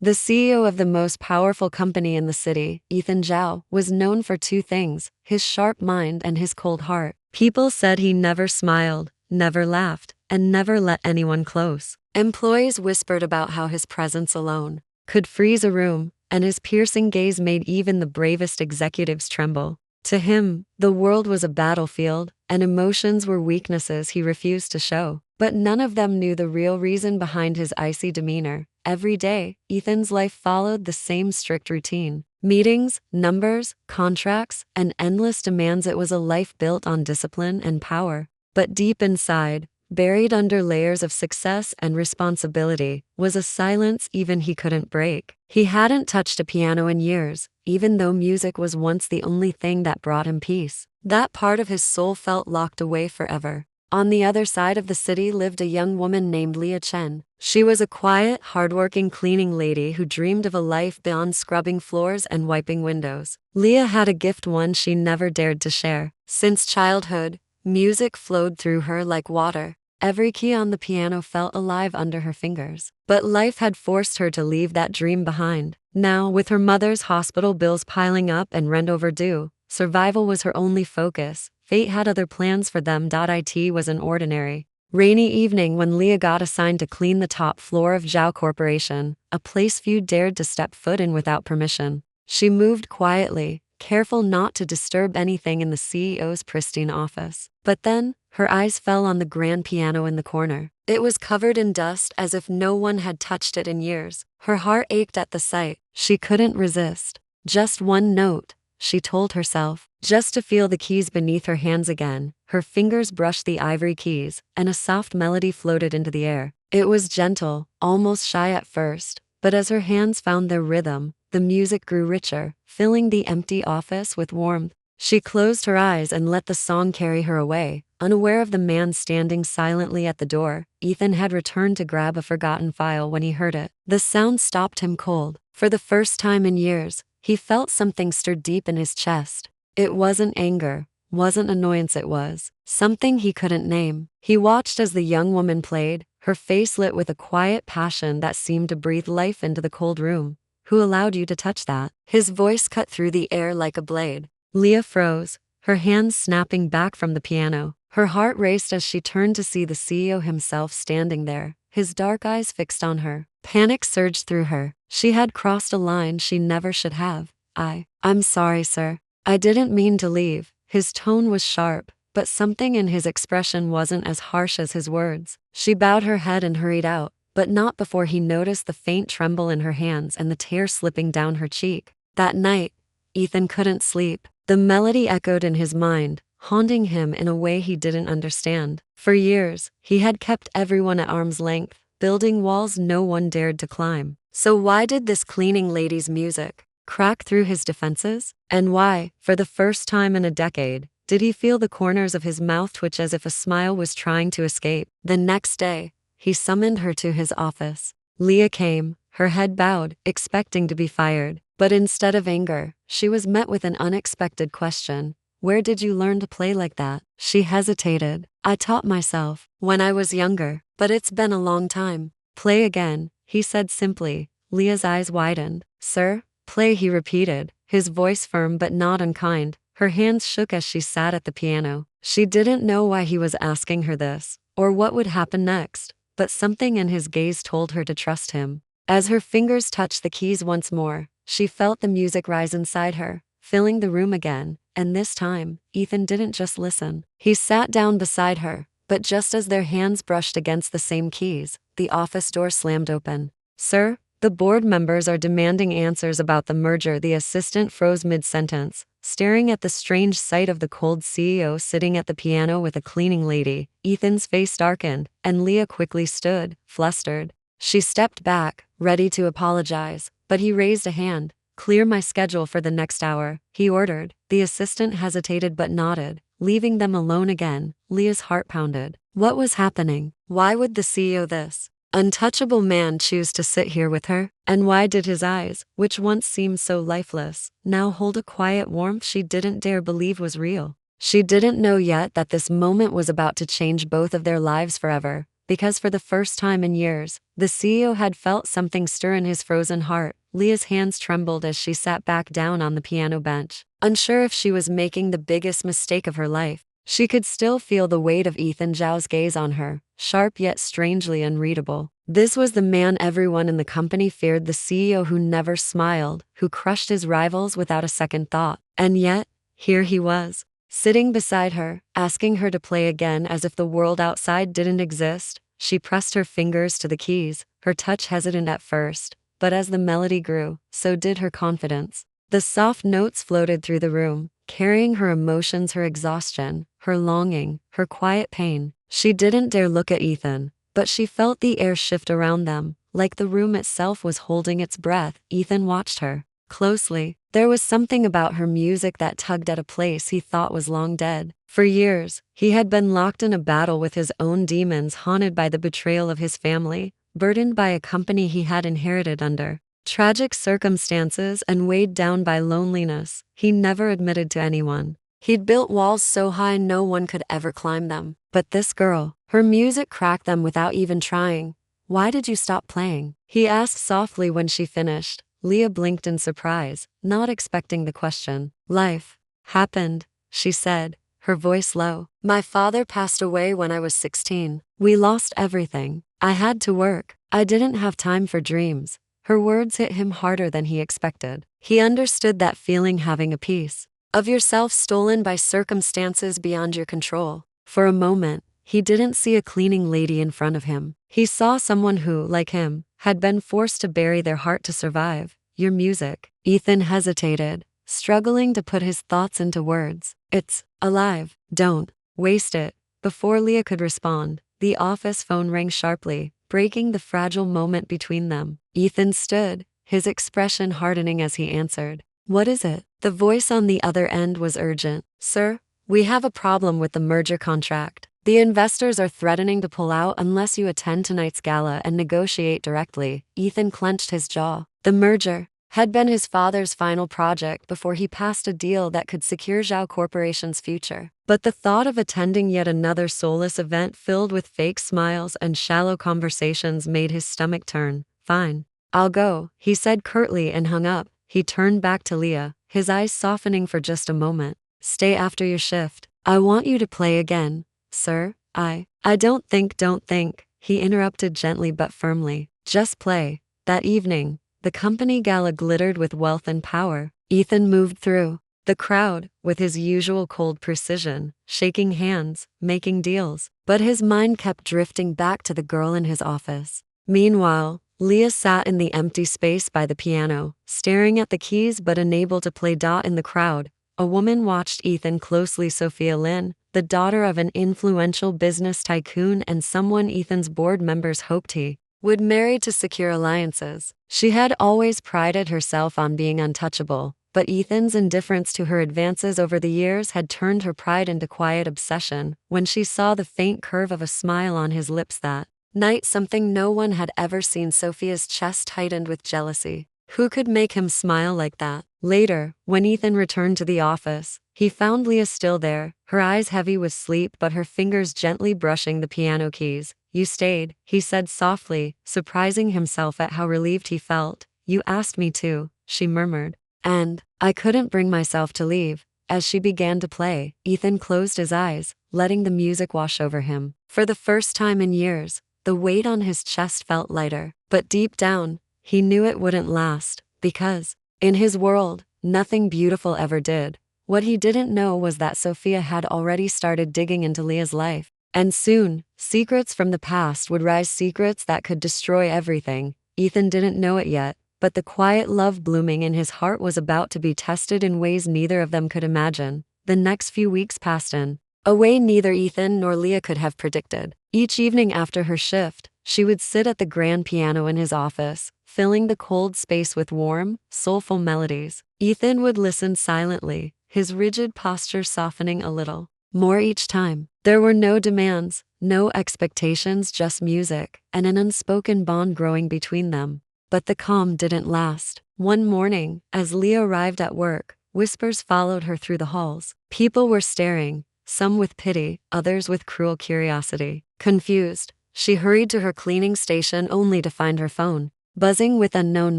The CEO of the most powerful company in the city, Ethan Zhao, was known for two things: his sharp mind and his cold heart. People said he never smiled, never laughed, and never let anyone close. Employees whispered about how his presence alone could freeze a room, and his piercing gaze made even the bravest executives tremble. To him, the world was a battlefield, and emotions were weaknesses he refused to show. But none of them knew the real reason behind his icy demeanor. Every day, Ethan's life followed the same strict routine. Meetings, numbers, contracts, and endless demands. It was a life built on discipline and power. But deep inside, buried under layers of success and responsibility, was a silence even he couldn't break. He hadn't touched a piano in years, even though music was once the only thing that brought him peace. That part of his soul felt locked away forever. On the other side of the city lived a young woman named Leah Chen. She was a quiet, hardworking cleaning lady who dreamed of a life beyond scrubbing floors and wiping windows. Leah had a gift, one she never dared to share. Since childhood, music flowed through her like water. Every key on the piano felt alive under her fingers. But life had forced her to leave that dream behind. Now, with her mother's hospital bills piling up and rent overdue, survival was her only focus. Fate had other plans for them. It was an ordinary, rainy evening when Leah got assigned to clean the top floor of Zhao Corporation, a place few dared to step foot in without permission. She moved quietly, careful not to disturb anything in the CEO's pristine office. But then, her eyes fell on the grand piano in the corner. It was covered in dust as if no one had touched it in years. Her heart ached at the sight. She couldn't resist. Just one note, she told herself, just to feel the keys beneath her hands again. Her fingers brushed the ivory keys, and a soft melody floated into the air. It was gentle, almost shy at first, but as her hands found their rhythm, the music grew richer, filling the empty office with warmth. She closed her eyes and let the song carry her away, unaware of the man standing silently at the door. Ethan had returned to grab a forgotten file when he heard it. The sound stopped him cold. For the first time in years, he felt something stir deep in his chest. It wasn't anger, wasn't annoyance, it was something he couldn't name. He watched as the young woman played, her face lit with a quiet passion that seemed to breathe life into the cold room. Who allowed you to touch that? His voice cut through the air like a blade. Leah froze, her hands snapping back from the piano. Her heart raced as she turned to see the CEO himself standing there, his dark eyes fixed on her. Panic surged through her. She had crossed a line she never should have. I'm sorry, sir. I didn't mean to leave. His tone was sharp, but something in his expression wasn't as harsh as his words. She bowed her head and hurried out, but not before he noticed the faint tremble in her hands and the tear slipping down her cheek. That night, Ethan couldn't sleep. The melody echoed in his mind, haunting him in a way he didn't understand. For years, he had kept everyone at arm's length, building walls no one dared to climb. So why did this cleaning lady's music crack through his defenses? And why, for the first time in a decade, did he feel the corners of his mouth twitch as if a smile was trying to escape? The next day, he summoned her to his office. Leah came, her head bowed, expecting to be fired. But instead of anger, she was met with an unexpected question. Where did you learn to play like that? She hesitated. I taught myself when I was younger, but it's been a long time. Play again, he said simply. Leah's eyes widened. Sir? Play, he repeated, his voice firm but not unkind. Her hands shook as she sat at the piano. She didn't know why he was asking her this, or what would happen next, but something in his gaze told her to trust him. As her fingers touched the keys once more, she felt the music rise inside her, filling the room again, and this time, Ethan didn't just listen. He sat down beside her, but just as their hands brushed against the same keys, the office door slammed open. Sir, the board members are demanding answers about the merger. The assistant froze mid-sentence, staring at the strange sight of the cold CEO sitting at the piano with a cleaning lady. Ethan's face darkened, and Leah quickly stood, flustered. She stepped back, ready to apologize, but he raised a hand. Clear my schedule for the next hour, he ordered. The assistant hesitated but nodded, leaving them alone again. Leah's heart pounded. What was happening? Why would the CEO, this untouchable man, choose to sit here with her? And why did his eyes, which once seemed so lifeless, now hold a quiet warmth she didn't dare believe was real? She didn't know yet that this moment was about to change both of their lives forever, because for the first time in years, the CEO had felt something stir in his frozen heart. Leah's hands trembled as she sat back down on the piano bench, unsure if she was making the biggest mistake of her life. She could still feel the weight of Ethan Zhao's gaze on her, sharp yet strangely unreadable. This was the man everyone in the company feared, the CEO who never smiled, who crushed his rivals without a second thought. And yet, here he was, sitting beside her, asking her to play again as if the world outside didn't exist. She pressed her fingers to the keys, her touch hesitant at first, but as the melody grew, so did her confidence. The soft notes floated through the room, carrying her emotions, her exhaustion, her longing, her quiet pain. She didn't dare look at Ethan, but she felt the air shift around them, like the room itself was holding its breath. Ethan watched her closely. There was something about her music that tugged at a place he thought was long dead. For years, he had been locked in a battle with his own demons, haunted by the betrayal of his family, burdened by a company he had inherited under tragic circumstances, and weighed down by loneliness. He never admitted to anyone. He'd built walls so high no one could ever climb them. But this girl, her music cracked them without even trying. "Why did you stop playing?" he asked softly when she finished. Leah blinked in surprise, not expecting the question. "Life happened," she said, her voice low. "My father passed away when I was 16. We lost everything. I had to work. I didn't have time for dreams." Her words hit him harder than he expected. He understood that feeling, having a piece of yourself stolen by circumstances beyond your control. For a moment, he didn't see a cleaning lady in front of him. He saw someone who, like him, had been forced to bury their heart to survive. "Your music." Ethan hesitated, struggling to put his thoughts into words. "It's alive. Don't waste it." Before Leah could respond, the office phone rang sharply, breaking the fragile moment between them. Ethan stood, his expression hardening as he answered. "What is it?" The voice on the other end was urgent. "Sir, we have a problem with the merger contract. The investors are threatening to pull out unless you attend tonight's gala and negotiate directly." Ethan clenched his jaw. The merger had been his father's final project before he passed a deal that could secure Zhao Corporation's future. But the thought of attending yet another soulless event filled with fake smiles and shallow conversations made his stomach turn. "Fine. I'll go," he said curtly and hung up. He turned back to Leah, his eyes softening for just a moment. "Stay after your shift. I want you to play again." "Sir, I don't think," he interrupted gently but firmly. "Just play." That evening, the company gala glittered with wealth and power. Ethan moved through the crowd with his usual cold precision, shaking hands, making deals, but his mind kept drifting back to the girl in his office. Meanwhile, Leah sat in the empty space by the piano, staring at the keys but unable to play. In the crowd, a woman watched Ethan closely. Sophia Lin, the daughter of an influential business tycoon and someone Ethan's board members hoped he would marry to secure alliances. She had always prided herself on being untouchable, but Ethan's indifference to her advances over the years had turned her pride into quiet obsession. When she saw the faint curve of a smile on his lips that night, something no one had ever seen, Sophia's chest tightened with jealousy. Who could make him smile like that? Later, when Ethan returned to the office, he found Leah still there, her eyes heavy with sleep but her fingers gently brushing the piano keys. "You stayed," he said softly, surprising himself at how relieved he felt. "You asked me to," she murmured. "And I couldn't bring myself to leave." As she began to play, Ethan closed his eyes, letting the music wash over him. For the first time in years, the weight on his chest felt lighter. But deep down, he knew it wouldn't last, because, in his world, nothing beautiful ever did. What he didn't know was that Sophia had already started digging into Leah's life. And soon, secrets from the past would rise, secrets that could destroy everything. Ethan didn't know it yet, but the quiet love blooming in his heart was about to be tested in ways neither of them could imagine. The next few weeks passed in a way neither Ethan nor Leah could have predicted. Each evening after her shift, she would sit at the grand piano in his office, filling the cold space with warm, soulful melodies. Ethan would listen silently, his rigid posture softening a little more each time. There were no demands, no expectations, just music, and an unspoken bond growing between them. But the calm didn't last. One morning, as Leah arrived at work, whispers followed her through the halls. People were staring, some with pity, others with cruel curiosity. Confused, She hurried to her cleaning station only to find her phone buzzing with unknown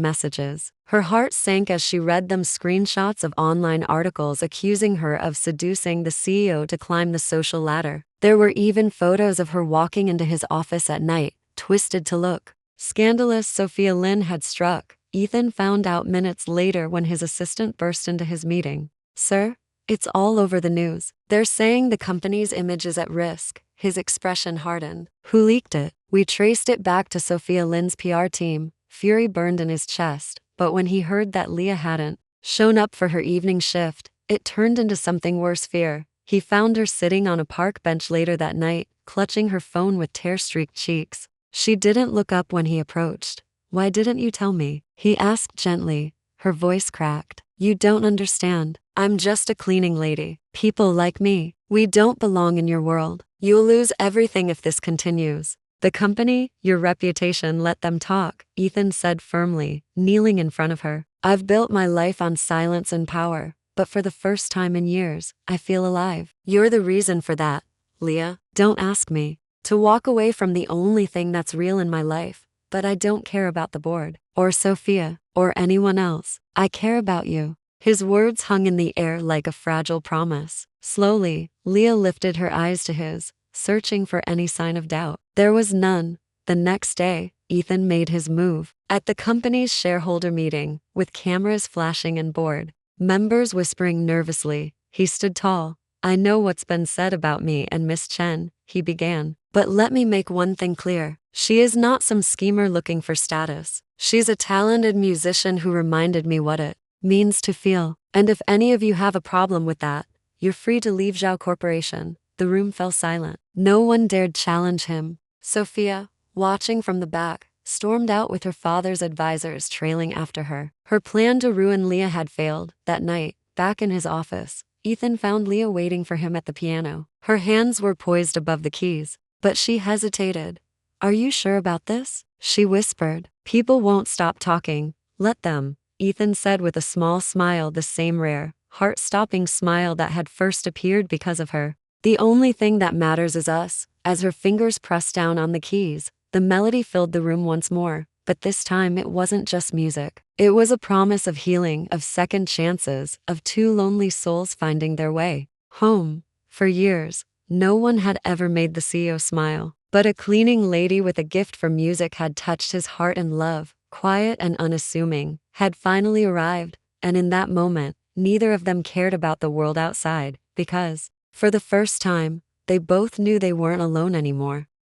messages. Her heart sank as she read them, screenshots of online articles accusing her of seducing the CEO to climb the social ladder. There were even photos of her walking into his office at night, twisted to look scandalous. Sophia Lynn had struck, Ethan found out minutes later when his assistant burst into his meeting. "Sir, it's all over the news. They're saying the company's image is at risk." His expression hardened. "Who leaked it?" "We traced it back to Sophia Lynn's PR team." Fury burned in his chest, but when he heard that Leah hadn't shown up for her evening shift, it turned into something worse: fear. He found her sitting on a park bench later that night, clutching her phone with tear-streaked cheeks. She didn't look up when he approached. "Why didn't you tell me?" he asked gently. Her voice cracked. "You don't understand. I'm just a cleaning lady. People like me, we don't belong in your world. You'll lose everything if this continues. The company, your reputation, let them talk," Ethan said firmly, kneeling in front of her. "I've built my life on silence and power, but for the first time in years, I feel alive. You're the reason for that, Leah. Don't ask me to walk away from the only thing that's real in my life, but I don't care about the board, or Sophia, or anyone else. I care about you." His words hung in the air like a fragile promise. Slowly, Leah lifted her eyes to his, searching for any sign of doubt. There was none. The next day, Ethan made his move. At the company's shareholder meeting, with cameras flashing and board members whispering nervously, he stood tall. "I know what's been said about me and Miss Chen," he began, "but let me make one thing clear. She is not some schemer looking for status. She's a talented musician who reminded me what it means to feel. And if any of you have a problem with that, you're free to leave Zhao Corporation." The room fell silent. No one dared challenge him. Sophia, watching from the back, stormed out with her father's advisors trailing after her. Her plan to ruin Leah had failed. That night, back in his office, Ethan found Leah waiting for him at the piano. Her hands were poised above the keys, but she hesitated. "Are you sure about this?" she whispered. "People won't stop talking. Let them," Ethan said with a small smile, the same rare, heart-stopping smile that had first appeared because of her. "The only thing that matters is us." As her fingers pressed down on the keys, the melody filled the room once more, but this time it wasn't just music. It was a promise of healing, of second chances, of two lonely souls finding their way home. For years, no one had ever made the CEO smile, but a cleaning lady with a gift for music had touched his heart, and love, quiet and unassuming, had finally arrived, and in that moment, neither of them cared about the world outside, because, for the first time, they both knew they weren't alone anymore.